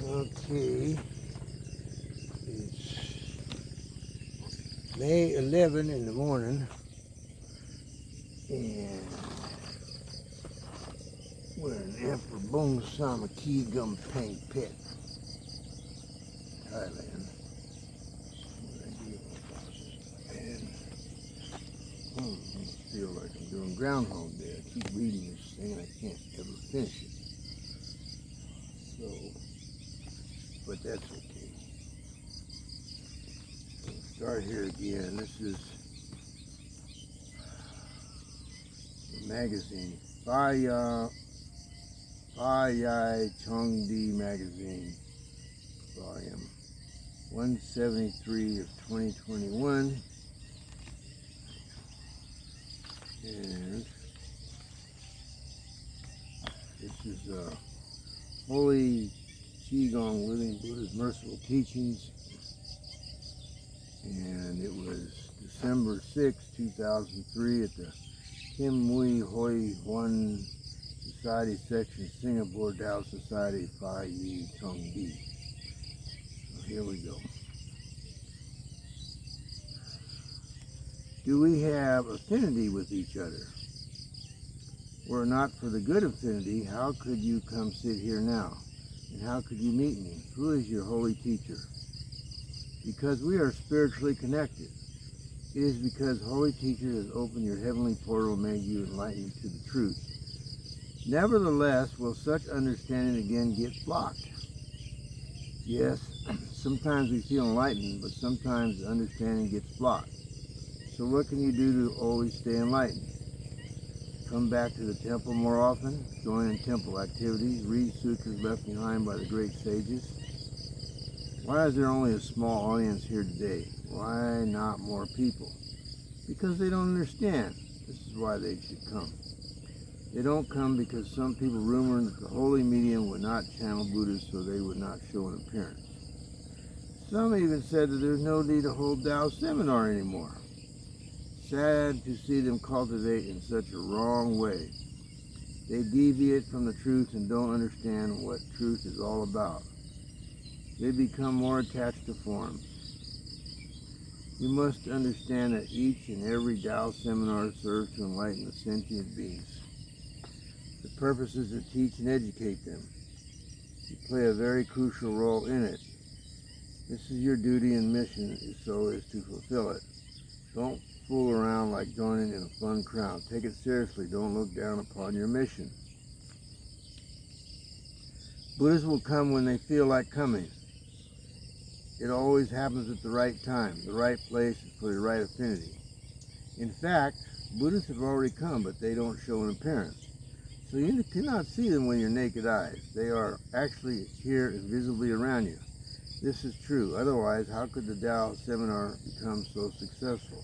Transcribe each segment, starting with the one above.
Okay, it's May 11 in the morning, and we're in Emperor Bong Sama Ki Gum Pang Pet, Thailand. And I feel like I'm doing Groundhog Day. I keep reading this thing and I can't ever finish it. So, but that's okay. We'll start here again. This is the magazine, Phai Chongdi magazine, volume 173 of 2021. And this is Holy Ji Gong Living Buddha's Merciful Teachings, and it was December 6, 2003 at the Kim Mui Hoi Huan Society Section, Singapore Tao Society, Phai Yi Chong Di. So here we go. Do we have affinity with each other? Were it not for the good affinity, how could you come sit here now? And how could you meet me? Who is your holy teacher? Because we are spiritually connected. It is because Holy Teacher has opened your heavenly portal and made you enlightened to the truth. Nevertheless, will such understanding again get blocked? Yes, sometimes we feel enlightened, but sometimes the understanding gets blocked. So what can you do to always stay enlightened? Come back to the temple more often, join in temple activities, read sutras left behind by the great sages. Why is there only a small audience here today? Why not more people? Because they don't understand. This is why they should come. They don't come because some people rumor that the holy medium would not channel Buddha, so they would not show an appearance. Some even said that there's no need to hold Tao seminar anymore. Sad to see them cultivate in such a wrong way. They deviate from the truth and don't understand what truth is all about. They become more attached to forms. You must understand that each and every Tao seminar serves to enlighten the sentient beings. The purpose is to teach and educate them. You play a very crucial role in it. This is your duty and mission, so is to fulfill it. Don't fool around like joining in a fun crowd. Take it seriously. Don't look down upon your mission. Buddhists will come when they feel like coming. It always happens at the right time, the right place for the right affinity. In fact, Buddhists have already come, but they don't show an appearance. So you cannot see them with your naked eyes. They are actually here invisibly around you. This is true. Otherwise, how could the Tao seminar become so successful?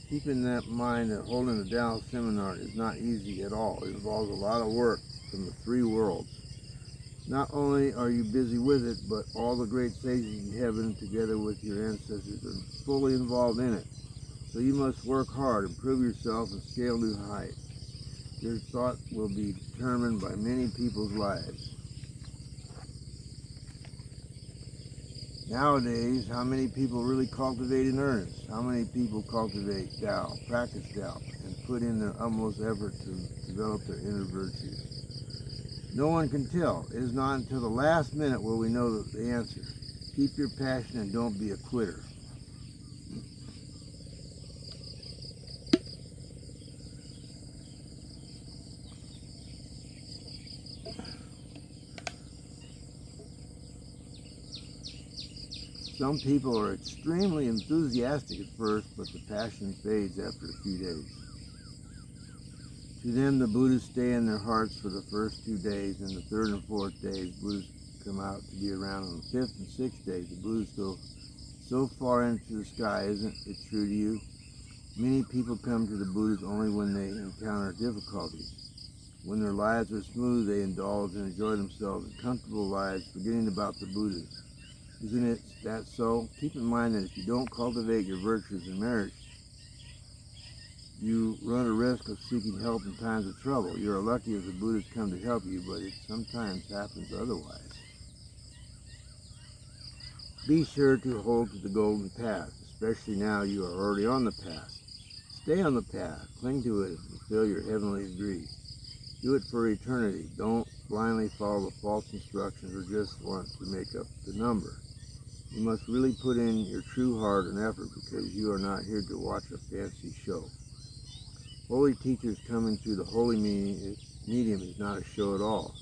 Keep in that mind that holding a Tao seminar is not easy at all. It involves a lot of work from the three worlds. Not only are you busy with it, but all the great sages in heaven, together with your ancestors, are fully involved in it. So you must work hard, improve yourself, and scale new heights. Your thought will be determined by many people's lives. Nowadays, how many people really cultivate in earnest? How many people cultivate Tao, practice Tao, and put in their utmost effort to develop their inner virtues? No one can tell. It is not until the last minute will we know the answer. Keep your passion and don't be a quitter. Some people are extremely enthusiastic at first, but the passion fades after a few days. To them, the Buddhas stay in their hearts for the first 2 days, and the third and fourth days, Buddhas come out to be around on the fifth and sixth days. The Buddhas go so far into the sky. Isn't it true to you? Many people come to the Buddhas only when they encounter difficulties. When their lives are smooth, they indulge and enjoy themselves in comfortable lives, forgetting about the Buddhas. Isn't it that so? Keep in mind that if you don't cultivate your virtues in marriage, you run a risk of seeking help in times of trouble. You are lucky if the Buddhas come to help you, but it sometimes happens otherwise. Be sure to hold to the golden path, especially now you are already on the path. Stay on the path, cling to it, and fulfill your heavenly degree. Do it for eternity. Don't blindly follow the false instructions or just want to make up the number. You must really put in your true heart and effort because you are not here to watch a fancy show. Holy teachers coming through the holy medium is not a show at all.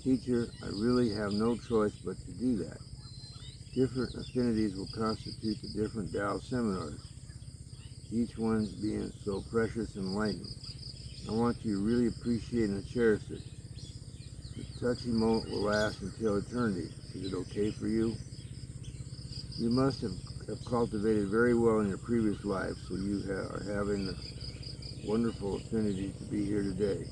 Teacher, I really have no choice but to do that. Different affinities will constitute the different Tao seminars, each one being so precious and enlightening. I want you to really appreciate and cherish it. The touching moment will last until eternity. Is it okay for you? You must have cultivated very well in your previous life, so you are having a wonderful affinity to be here today.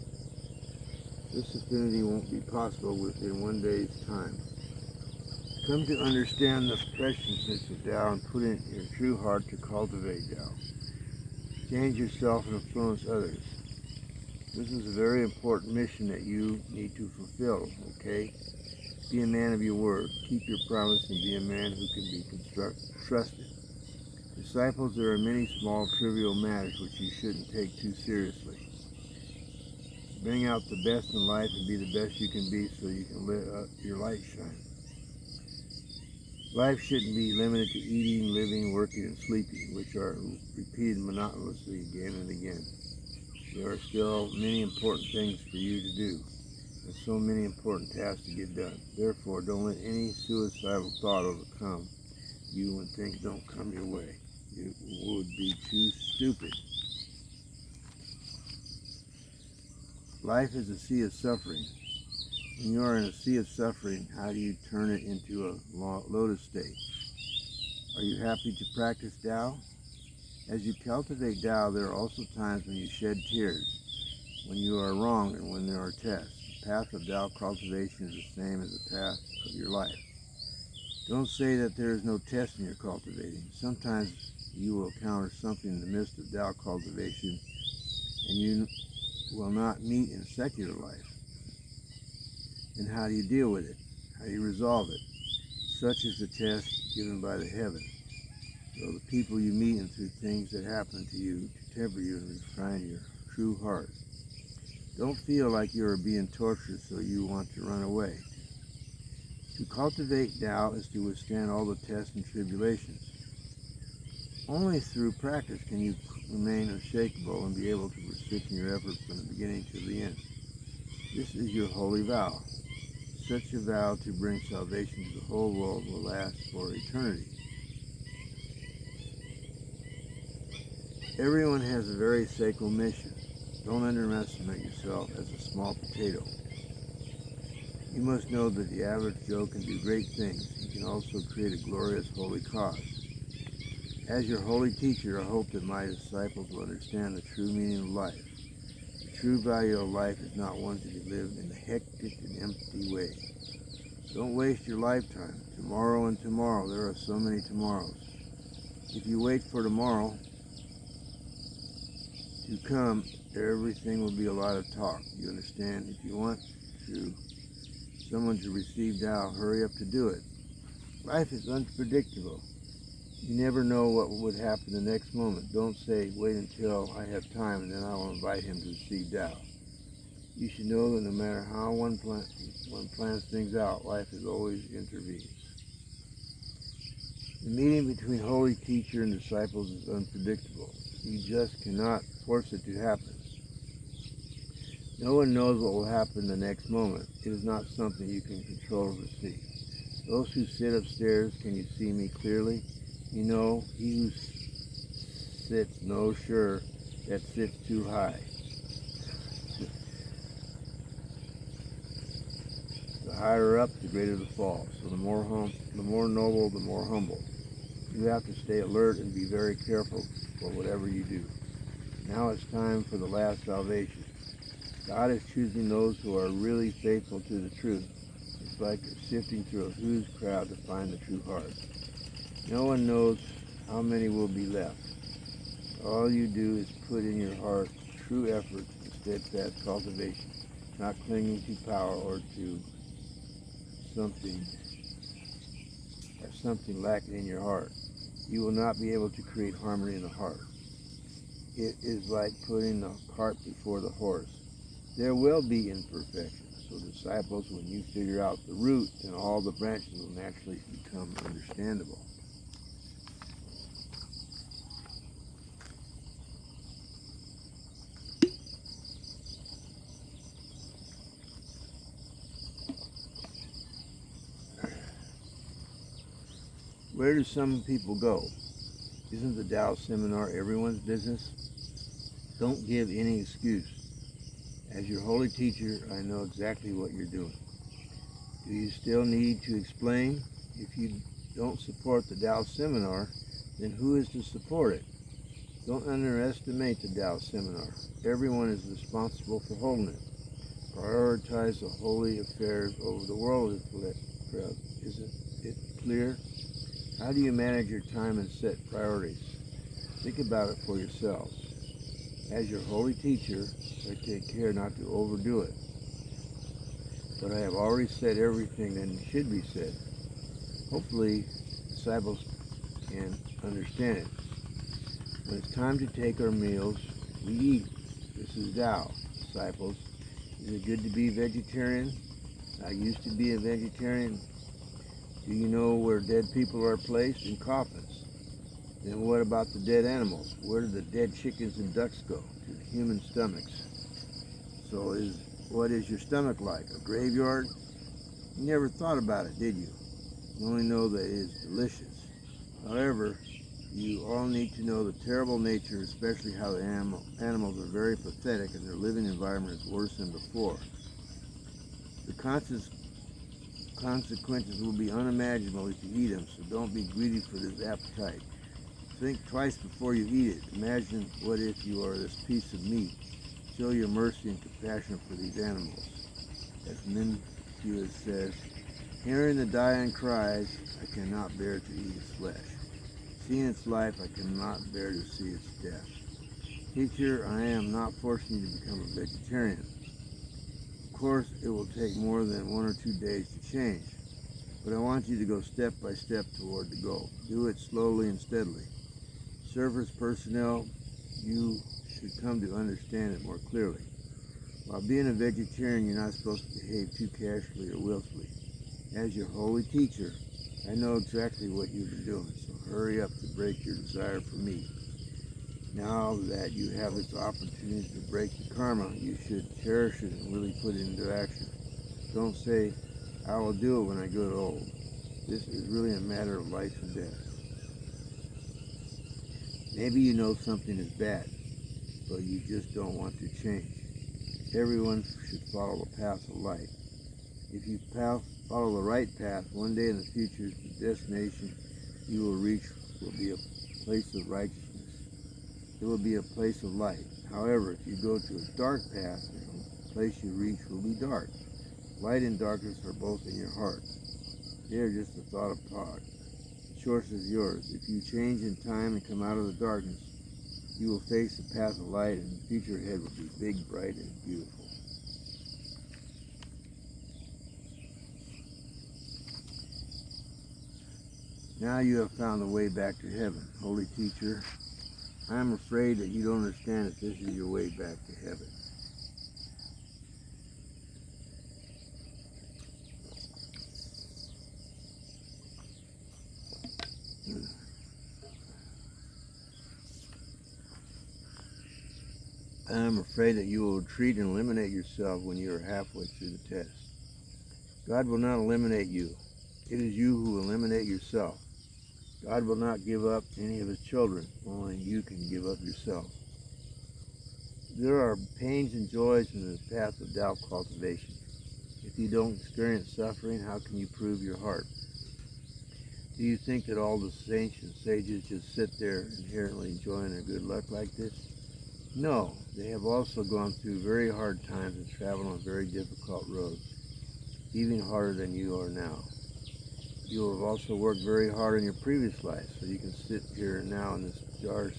This affinity won't be possible within one day's time. Come to understand the preciousness of Tao and put in your true heart to cultivate Tao. Change yourself and influence others. This is a very important mission that you need to fulfill, okay? Be a man of your word. Keep your promise and be a man who can be trusted. Disciples, there are many small, trivial matters which you shouldn't take too seriously. Bring out the best in life and be the best you can be so you can let your light shine. Life shouldn't be limited to eating, living, working, and sleeping, which are repeated monotonously again and again. There are still many important things for you to do, and so many important tasks to get done. Therefore, don't let any suicidal thought overcome you when things don't come your way. You would be too stupid. Life is a sea of suffering. When you are in a sea of suffering, how do you turn it into a lotus state? Are you happy to practice Tao? As you cultivate Tao, there are also times when you shed tears, when you are wrong and when there are tests. The path of Tao cultivation is the same as the path of your life. Don't say that there is no test in your cultivating. Sometimes you will encounter something in the midst of Tao cultivation and you will not meet in secular life. And how do you deal with it? How do you resolve it? Such is the test given by the heaven. So the people you meet and through things that happen to you to temper you and refine your true heart. Don't feel like you are being tortured so you want to run away. To cultivate Tao is to withstand all the tests and tribulations. Only through practice can you remain unshakable and be able to persist in your efforts from the beginning to the end. This is your holy vow. Such a vow to bring salvation to the whole world will last for eternity. Everyone has a very sacred mission. Don't underestimate yourself as a small potato. You must know that the average Joe can do great things. He can also create a glorious holy cause. As your holy teacher, I hope that my disciples will understand the true meaning of life. The true value of life is not one to be lived in a hectic and empty way. Don't waste your lifetime. Tomorrow and tomorrow, there are so many tomorrows. If you wait for tomorrow to come, everything will be a lot of talk. You understand? If you want someone to receive Tao, hurry up to do it. Life is unpredictable. You never know what would happen the next moment. Don't say, wait until I have time and then I will invite him to receive Tao. You should know that no matter how one plans things out, life is always intervenes. The meeting between holy teacher and disciples is unpredictable. You just cannot force it to happen. No one knows what will happen the next moment. It is not something you can control or see. Those who sit upstairs, can you see me clearly? You know, he who sits knows sure that sits too high. The higher up, the greater the fall. So the more noble, the more humble. You have to stay alert and be very careful for whatever you do. Now it's time for the last salvation. God is choosing those who are really faithful to the truth. It's like sifting through a huge crowd to find the true heart. No one knows how many will be left. All you do is put in your heart true effort and steadfast cultivation, not clinging to power or to something have something lacking in your heart. You will not be able to create harmony in the heart. It is like putting the cart before the horse. There will be imperfections. So disciples, when you figure out the root, then all the branches will naturally become understandable. Where do some people go? Isn't the Tao seminar everyone's business? Don't give any excuse. As your holy teacher, I know exactly what you're doing. Do you still need to explain? If you don't support the Tao seminar, then who is to support it? Don't underestimate the Tao seminar. Everyone is responsible for holding it. Prioritize the holy affairs over the worldly affairs. Isn't it clear? How do you manage your time and set priorities? Think about it for yourselves. As your holy teacher, I take care not to overdo it. But I have already said everything that should be said. Hopefully, disciples can understand it. When it's time to take our meals, we eat. This is Tao, disciples. Is it good to be vegetarian? I used to be a vegetarian. Do you know where dead people are placed? In coffins. Then what about the dead animals? Where do the dead chickens and ducks go? To the human stomachs. So what is your stomach like? A graveyard? You never thought about it, did you? You only know that it is delicious. However, you all need to know the terrible nature, especially how the animals are very pathetic and their living environment is worse than before. The consequences will be unimaginable if you eat them, so don't be greedy for this appetite. Think twice before you eat it. Imagine what if you are this piece of meat. Show your mercy and compassion for these animals. As Minhua says, hearing the dying cries, I cannot bear to eat its flesh. Seeing its life, I cannot bear to see its death. Teacher, I am not forcing you to become a vegetarian. Of course, it will take more than 1 or 2 days to change, but I want you to go step by step toward the goal. Do it slowly and steadily. Service personnel, you should come to understand it more clearly. While being a vegetarian, you're not supposed to behave too casually or willfully. As your holy teacher, I know exactly what you've been doing, so hurry up to break your desire for meat. Now that you have this opportunity to break the karma, you should cherish it and really put it into action. Don't say, I will do it when I get old. This is really a matter of life and death. Maybe you know something is bad, but you just don't want to change. Everyone should follow the path of light. If you follow the right path, one day in the future, the destination you will reach will be a place of righteousness. It will be a place of light. However, if you go to a dark path, the place you reach will be dark. Light and darkness are both in your heart. They are just a thought apart. The choice is yours. If you change in time and come out of the darkness, you will face the path of light, and the future ahead will be big, bright, and beautiful. Now you have found the way back to heaven. Holy teacher, I am afraid that you don't understand that this is your way back to heaven. I am afraid that you will retreat and eliminate yourself when you are halfway through the test. God will not eliminate you. It is you who eliminate yourself. God will not give up any of his children. Only you can give up yourself. There are pains and joys in the path of Tao cultivation. If you don't experience suffering, how can you prove your heart? Do you think that all the saints and sages just sit there inherently enjoying their good luck like this? No, they have also gone through very hard times and traveled on very difficult roads, even harder than you are now. You have also worked very hard in your previous life, so you can sit here now in this Ajarn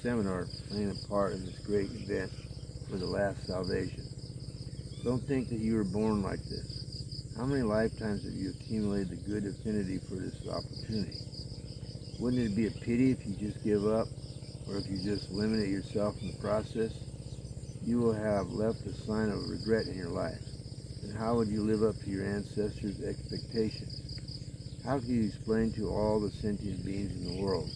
seminar playing a part in this great event for the last salvation. Don't think that you were born like this. How many lifetimes have you accumulated the good affinity for this opportunity? Wouldn't it be a pity if you just give up, or if you just eliminate yourself in the process? You will have left a sign of regret in your life. And how would you live up to your ancestors' expectations? How can you explain to all the sentient beings in the world?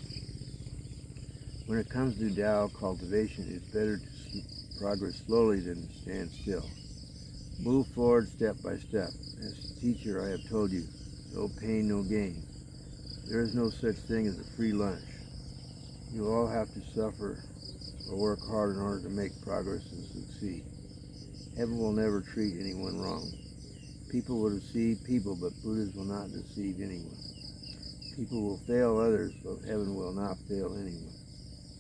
When it comes to Tao cultivation, it's better to progress slowly than to stand still. Move forward step by step. As a teacher, I have told you, no pain, no gain. There is no such thing as a free lunch. You all have to suffer or work hard in order to make progress and succeed. Heaven will never treat anyone wrong. People will deceive people, but Buddhas will not deceive anyone. People will fail others, but heaven will not fail anyone.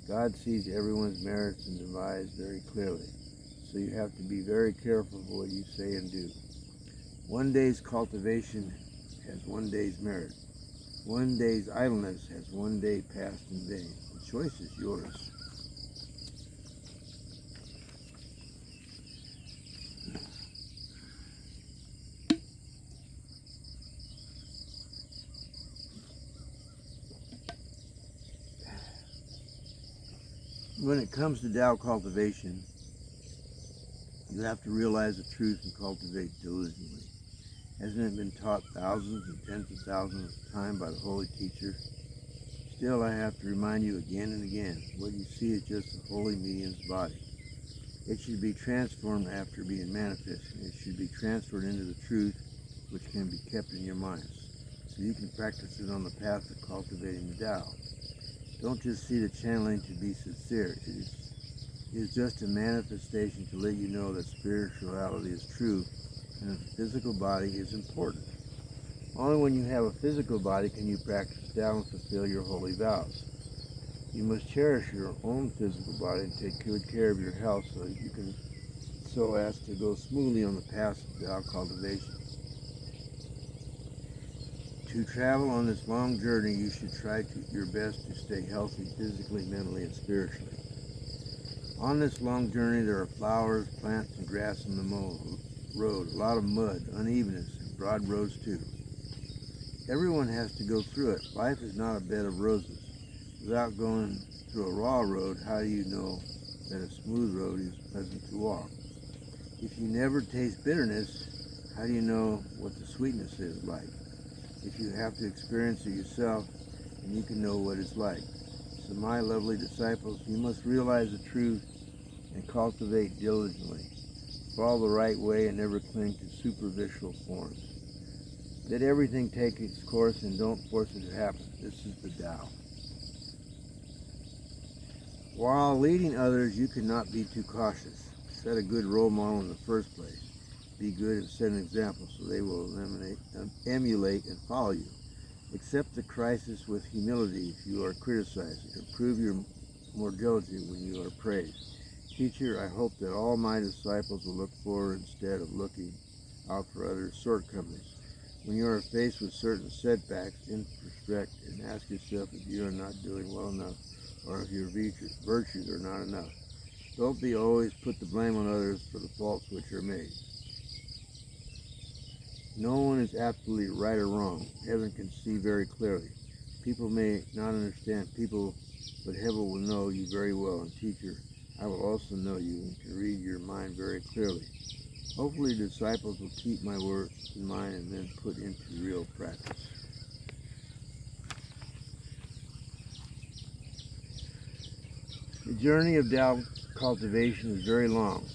God sees everyone's merits and divides very clearly, so you have to be very careful of what you say and do. One day's cultivation has one day's merit. One day's idleness has one day passed in vain. The choice is yours. When it comes to Tao cultivation, you have to realize the truth and cultivate diligently. Hasn't it been taught thousands and tens of thousands of times by the Holy Teacher? Still, I have to remind you again and again, what you see is just the Holy Medium's body. It should be transformed after being manifested. It should be transferred into the truth, which can be kept in your minds, so you can practice it on the path of cultivating the Tao. Don't just see the channeling to be sincere. It is just a manifestation to let you know that spirituality is true and that the physical body is important. Only when you have a physical body can you practice Tao and fulfill your holy vows. You must cherish your own physical body and take good care of your health so as to go smoothly on the path of Tao cultivation. To travel on this long journey, you should try your best to stay healthy physically, mentally, and spiritually. On this long journey, there are flowers, plants, and grass on the road, a lot of mud, unevenness, and broad roads too. Everyone has to go through it. Life is not a bed of roses. Without going through a raw road, how do you know that a smooth road is pleasant to walk? If you never taste bitterness, how do you know what the sweetness is like? If you have to experience it yourself, then you can know what it's like. So my lovely disciples, you must realize the truth and cultivate diligently. Follow the right way and never cling to superficial forms. Let everything take its course and don't force it to happen. This is the Tao. While leading others, you cannot be too cautious. Set a good role model in the first place. Be good and set an example so they will emulate and follow you. Accept the crisis with humility if you are criticized, and prove you're more diligent when you are praised. Teacher, I hope that all my disciples will look forward instead of looking out for others' shortcomings. When you are faced with certain setbacks, introspect and ask yourself if you are not doing well enough or if your virtues are not enough. Don't be always put the blame on others for the faults which are made. No one is absolutely right or wrong. Heaven can see very clearly. People may not understand people, but heaven will know you very well. And teacher, I will also know you and can read your mind very clearly. Hopefully disciples will keep my words in mind and then put into real practice. The journey of Tao cultivation is very long,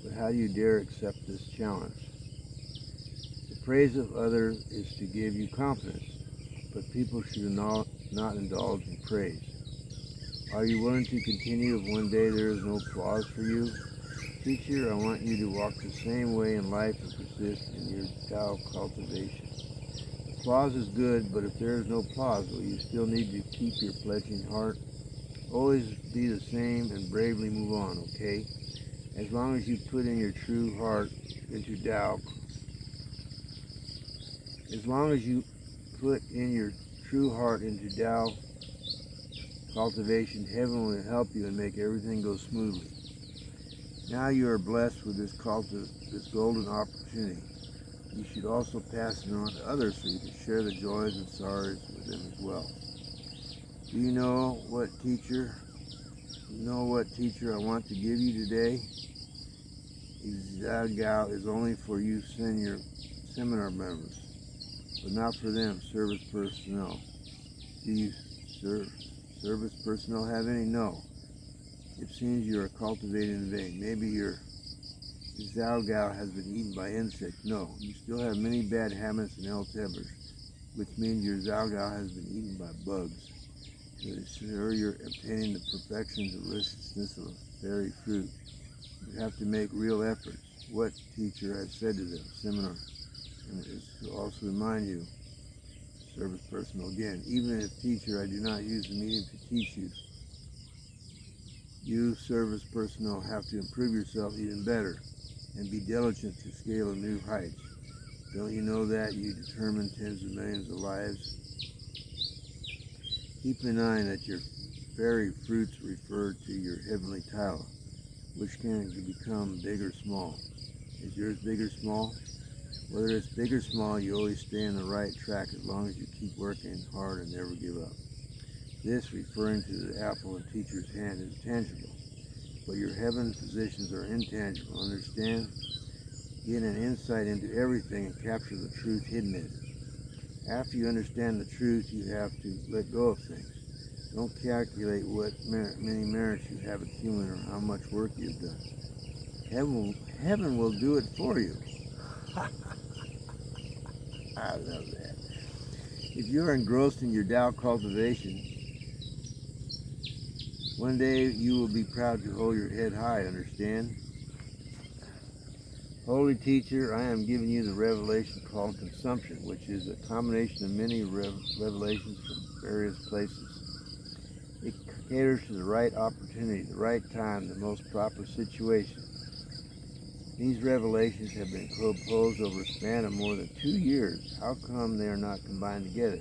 but how do you dare accept this challenge? The praise of others is to give you confidence, but people should not indulge in praise. Are you willing to continue if one day there is no applause for you? Teacher, I want you to walk the same way in life and persist in your Tao cultivation. Applause is good, but if there is no applause, will you still need to keep your pledging heart? Always be the same and bravely move on, okay? As long as you put in your true heart into Tao, cultivation, heaven will help you and make everything go smoothly. Now you are blessed with this golden opportunity. You should also pass it on to others so you can share the joys and sorrows with them as well. Do you know what teacher I want to give you today? Exagao is only for you senior seminar members, but not for them, service personnel. Do you service personnel have any? No. It seems you are cultivating in vain. Maybe your Zhaogao has been eaten by insects. No. You still have many bad habits and ill tempers, which means your Zhaogao has been eaten by bugs. To ensure you're obtaining the perfections and deliciousness of a fairy fruit, you have to make real efforts. What teacher has said to them? Seminar. And it is to also remind you, service personnel again, even if teacher, I do not use the medium to teach you. You service personnel have to improve yourself even better and be diligent to scale new heights. Don't you know that you determine tens of millions of lives? Keep in mind that your fairy fruits refer to your heavenly title, which can become big or small. Is yours big or small? Whether it's big or small, you always stay on the right track as long as you keep working hard and never give up. This, referring to the apple in teacher's hand, is tangible, but your heaven positions are intangible. Understand? Get an insight into everything and capture the truth hidden in it. After you understand the truth, you have to let go of things. Don't calculate what many merits you have accumulated or how much work you've done. Heaven will do it for you. I love that. If you're engrossed in your Tao cultivation, one day you will be proud to hold your head high, understand? Holy teacher, I am giving you the revelation called consumption, which is a combination of many revelations from various places. It caters to the right opportunity, the right time, the most proper situation. These revelations have been composed over a span of more than 2 years. How come they are not combined together?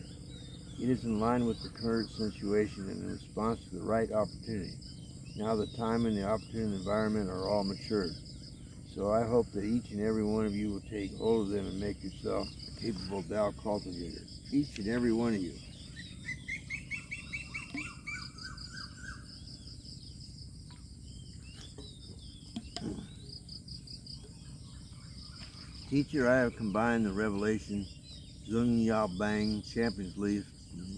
It is in line with the current situation and in response to the right opportunity. Now the time and the opportunity environment are all matured. So I hope that each and every one of you will take hold of them and make yourself a capable Tao cultivator. Each and every one of you. Teacher, I have combined the revelation Zheng Yao Bang Champions League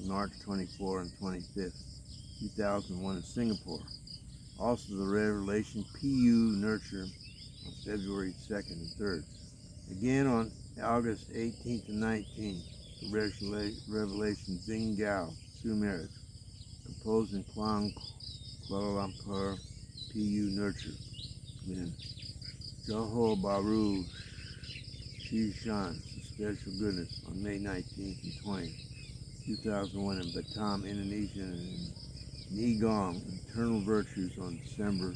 March 24 and 25th, 2001 in Singapore. Also the revelation PU Nurture on February 2nd and 3rd. Again on August 18th and 19th, the revelation Xing Gao Sumeris, composed in Kuala Lumpur, PU Nurture. Then Johor Bahru Shishan, Special Goodness, on May 19th and 20th, 2001 in Batam, Indonesia, and Ji Gong, Eternal Virtues, on December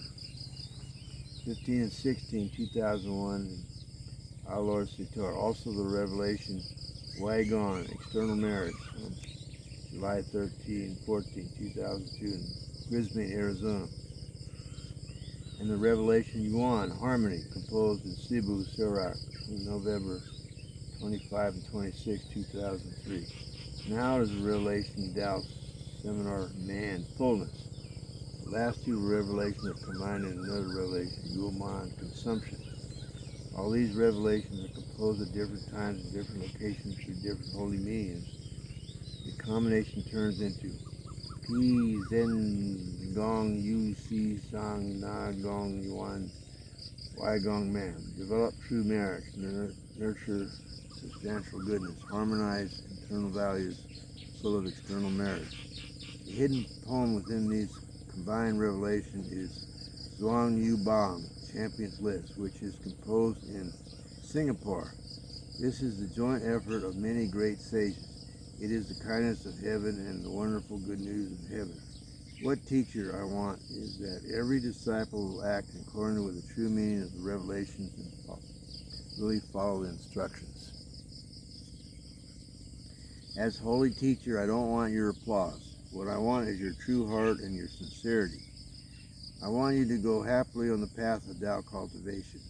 15 and 16, 2001 in Alor Sitar. Also the revelation Waigon, External Marriage, on July 13 and 14, 2002 in Brisbane, Arizona. And the revelation Yuan, Harmony, composed in Cebu, Sarawak, in November 25 and 26, 2003. Now is the revelation Tao Seminar Man, Fullness. The last two revelations are combined in another revelation, Yuman, Consumption. All these revelations are composed at different times and different locations through different holy mediums. The combination turns into Pi Zen Gong Yu Si Sang Na Gong Yuan Wai Gong Man. Develop true marriage, nurture substantial goodness, harmonize internal values, full of external marriage. The hidden poem within these combined revelations is Zhuang Yu Bang, Champion's List, which is composed in Singapore. This is the joint effort of many great sages. It is the kindness of heaven and the wonderful good news of heaven. What teacher I want is that every disciple will act according to the true meaning of the revelations and really follow the instructions. As holy teacher, I don't want your applause. What I want is your true heart and your sincerity. I want you to go happily on the path of Tao cultivation.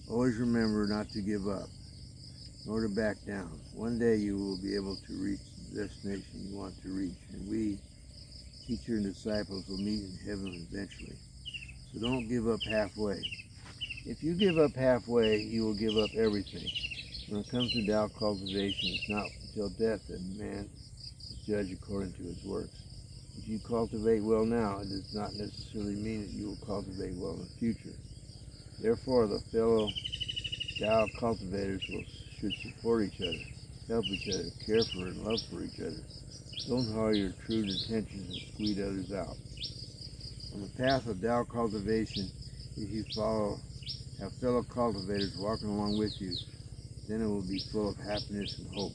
Always remember not to give up. nor to back down. One day you will be able to reach the destination you want to reach, and we, teacher and disciples, will meet in heaven eventually. So don't give up halfway. If you give up halfway, you will give up everything. When it comes to Tao cultivation, it's not until death that man is judged according to his works. If you cultivate well now, it does not necessarily mean that you will cultivate well in the future. Therefore, the fellow Tao cultivators should support each other, help each other, care for and love for each other. Don't hide your true intentions and squeeze others out. On the path of Tao cultivation, if you have fellow cultivators walking along with you, then it will be full of happiness and hope.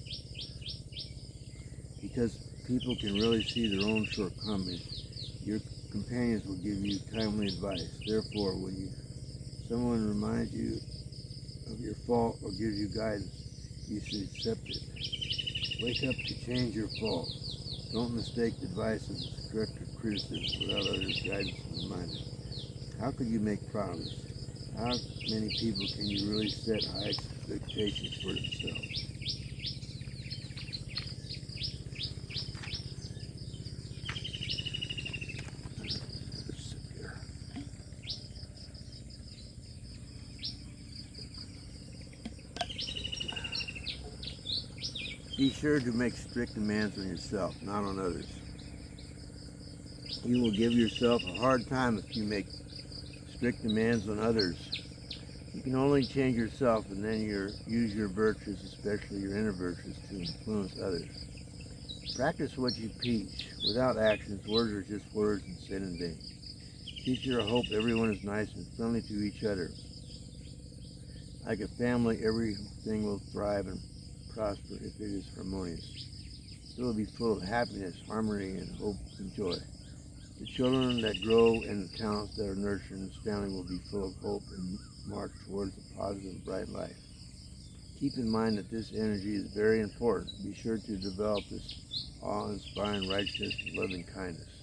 Because people can really see their own shortcomings, your companions will give you timely advice. Therefore, when someone reminds you of your fault or gives you guidance, you should accept it. Wake up to change your fault. Don't mistake the advice as constructive criticism without others' guidance and reminder. How could you make progress? How many people can you really set high expectations for themselves? Be sure to make strict demands on yourself, not on others. You will give yourself a hard time if you make strict demands on others. You can only change yourself and then use your virtues, especially your inner virtues, to influence others. Practice what you preach. Without actions, words are just words and said in vain. Teacher, I hope everyone is nice and friendly to each other. Like a family, everything will thrive and prosper if it is harmonious. It will be full of happiness, harmony, and hope and joy. The children that grow and the talents that are nurtured in this family will be full of hope and march towards a positive, bright life. Keep in mind that this energy is very important. Be sure to develop this awe-inspiring righteousness and loving kindness.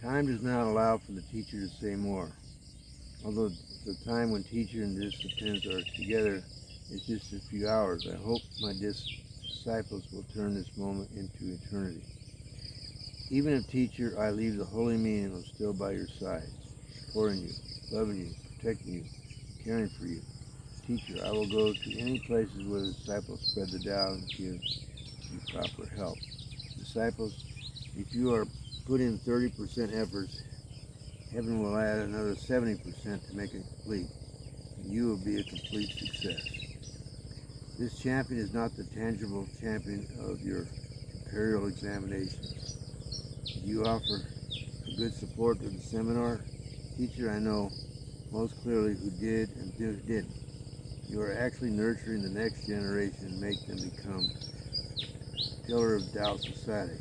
Time does not allow for the teacher to say more. Although the time when teacher and disciples are together is just a few hours, I hope my disciples will turn this moment into eternity. Even if, teacher, I leave the holy meaning, I'm still by your side, supporting you, loving you, protecting you, caring for you. Teacher, I will go to any places where the disciples spread the Tao and give you proper help. Disciples, if you are put in 30% efforts, heaven will add another 70% to make it complete, and you will be a complete success. This champion is not the tangible champion of your imperial examinations. You offer a good support to the seminar. Teacher, I know most clearly who did and who didn't. You are actually nurturing the next generation and make them become a pillar of Tao society.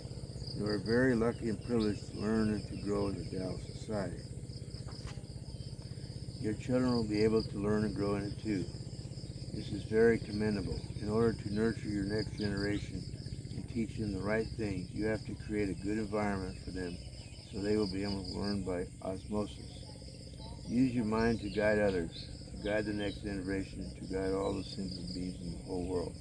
You are very lucky and privileged to learn and to grow in the Tao society. Your children will be able to learn and grow in it too. This is very commendable. In order to nurture your next generation and teach them the right things, you have to create a good environment for them so they will be able to learn by osmosis. Use your mind to guide others, to guide the next generation, and to guide all the sentient beings in the whole world.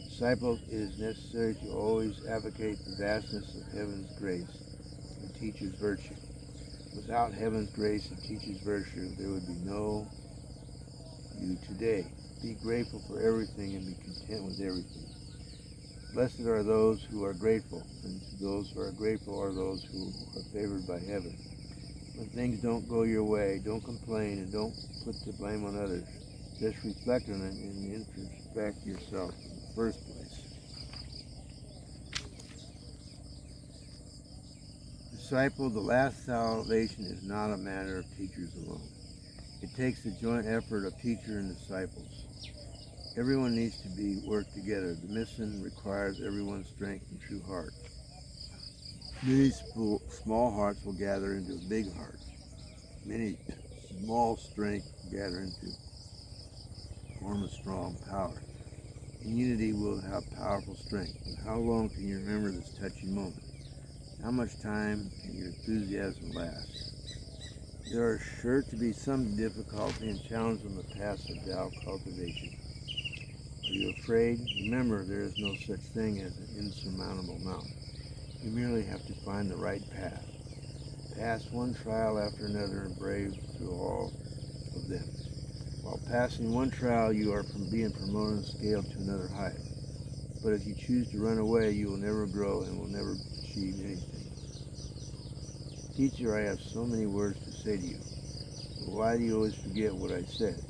Disciples, it is necessary to always advocate the vastness of heaven's grace and teacher's virtue. Without heaven's grace and teacher's virtue, there would be no you today. Be grateful for everything and be content with everything. Blessed are those who are grateful, and those who are grateful are those who are favored by heaven. When things don't go your way, don't complain and don't put the blame on others. Just reflect on it and introspect yourself in the first place. Disciple, the last salvation is not a matter of teachers alone. It takes the joint effort of teacher and disciples. Everyone needs to work together. The mission requires everyone's strength and true heart. Many small hearts will gather into a big heart. Many small strength will gather into form a strong power. In unity we'll have powerful strength. But how long can you remember this touching moment? How much time can your enthusiasm last? There are sure to be some difficulty and challenge on the path of Tao cultivation. Are you afraid? Remember, there is no such thing as an insurmountable mountain. You merely have to find the right path. Pass one trial after another and brave through all of them. While passing one trial, you are being promoted on the scale to another height. But if you choose to run away, you will never grow and will never achieve anything. Teacher, I have so many words to say to you. But why do you always forget what I said?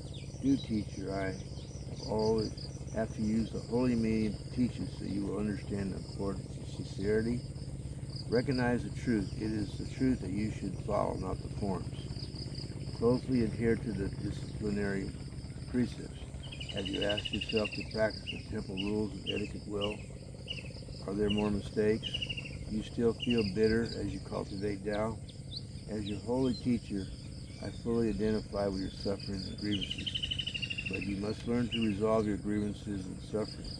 Do, teacher, I have to use the holy medium to teach you so you will understand the importance of sincerity. Recognize the truth. It is the truth that you should follow, not the forms. Closely adhere to the disciplinary precepts. Have you asked yourself to practice the temple rules of etiquette well? Are there more mistakes? Do you still feel bitter as you cultivate Tao? As your holy teacher, I fully identify with your suffering and grievances. But you must learn to resolve your grievances and sufferings.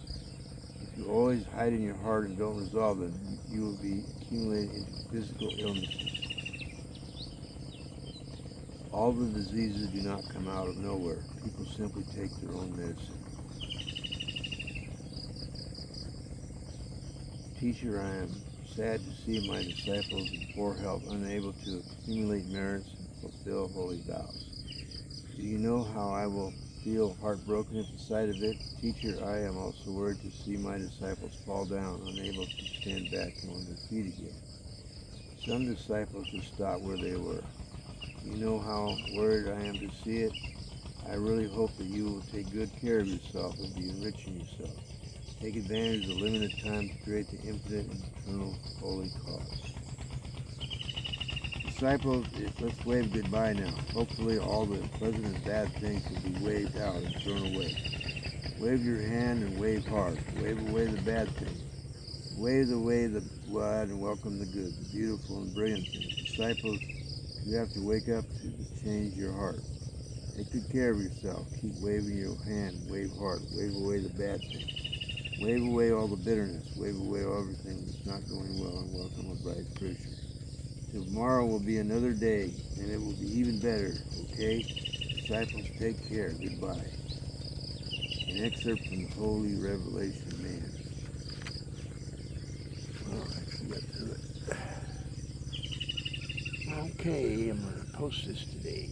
If you always hide in your heart and don't resolve them, you will be accumulating into physical illnesses. All the diseases do not come out of nowhere. People simply take their own medicine. Teacher, I am sad to see my disciples in poor health, unable to accumulate merits and fulfill holy vows. Do you know how I will feel heartbroken at the sight of it? Teacher, I am also worried to see my disciples fall down, unable to stand back on their feet again. Some disciples just stopped where they were. You know how worried I am to see it? I really hope that you will take good care of yourself and be enriching yourself. Take advantage of the limited time to create the infinite and eternal holy cause. Disciples, let's wave goodbye now. Hopefully all the pleasant and bad things will be waved out and thrown away. Wave your hand and wave hard. Wave away the bad things. Wave away the bad and welcome the good, the beautiful and brilliant things. Disciples, you have to wake up to change your heart. Take good care of yourself. Keep waving your hand. Wave hard. Wave away the bad things. Wave away all the bitterness. Wave away everything that's not going well and welcome a bright future. Tomorrow will be another day and it will be even better, okay? Disciples, take care. Goodbye. An excerpt from the Holy Revelation Man. Well, actually got through it. Okay, I'm going to post this today.